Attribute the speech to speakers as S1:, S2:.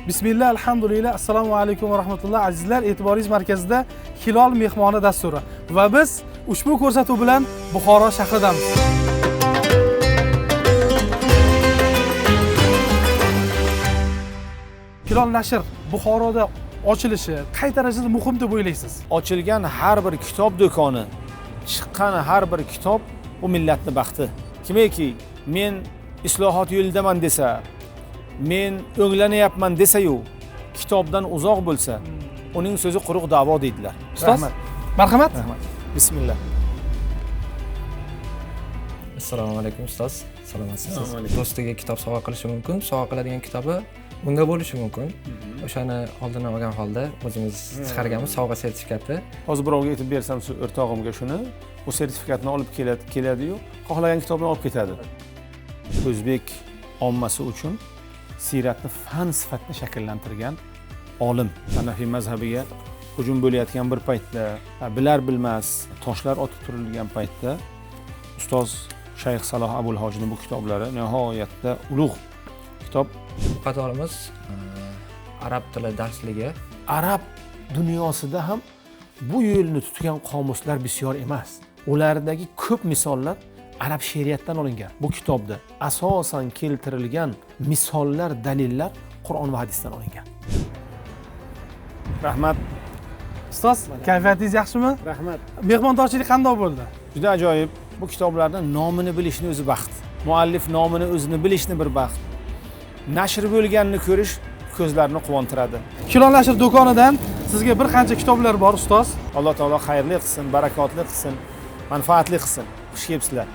S1: Bismillah, alhamdulillah, assalomu alaykum va rahmatulloh. Azizlar, e'tiboringiz markazida Hilol mehmoni dasturi va biz ushbu ko'rsatuv bilan Buxoro shahridamiz. Hilol nashr Buxoroda ochilishi qay darajada muhim deb o'ylaysiz?
S2: Ochilgan har bir kitob do'koni, chiqqan har bir kitob bu millatning baxti. Kimki men islohot yo'lidaman desa, men o'nglanyapman desa-yu, kitobdan uzoq bo'lsa, uning so'zi quruq da'vo deydilar.
S1: Ustoz, marhamat.
S2: Bismillah.
S3: Assalomu alaykum ustoz. Salomatsizsiz. Do'stiga kitob sovg'a qilishi mumkin. Sovg'a qiladigan kitobi unda bo'lishi mumkin. O'shani oldini olgan holda o'zimiz chiqarganmiz sovg'a sertifikati.
S2: Hozir birovga aytib bersam, o'rtog'imga shuni, u sertifikatni olib keladi-yu, xohlagan kitobni olib ketadi. O'zbek ommasi uchun siyratni fan sifatida shakllantirgan olim. Hanafiy mazhabiga hujum bo'layotgan bir paytda, bilar bilmas toshlar otib turilgan paytda ustoz Shayx Saloh Abul Hojning bu kitoblari nihoyatda ulug' kitob.
S3: Qatorimiz arab tili darsligi.
S2: Arab dunyosida ham bu yo'lni tutgan qomuslar bisyor emas. Ulardagi ko'p misollar arab she'riyatdan olingan. Bu kitobda asosan keltirilgan misollar, dalillar Qur'on va hadisdan olingan. Rahmat.
S1: Ustoz, kayfiyatingiz yaxshimi?
S2: Rahmat.
S1: Mehmondorchilik qanday bo'ldi?
S2: Juda ajoyib. Bu kitoblarning nomini bilishni o'zi baxt. Muallif nomini o'zini bilishni bir baxt. Nashr bo'lganini ko'rish ko'zlarni quvontiradi.
S1: Hilol nashr do'konidan sizga bir qancha kitoblar bor ustoz.
S2: Alloh taolo xayrli qilsin, barakotli qilsin, manfaatli qilsin. Xush kelibsizlar.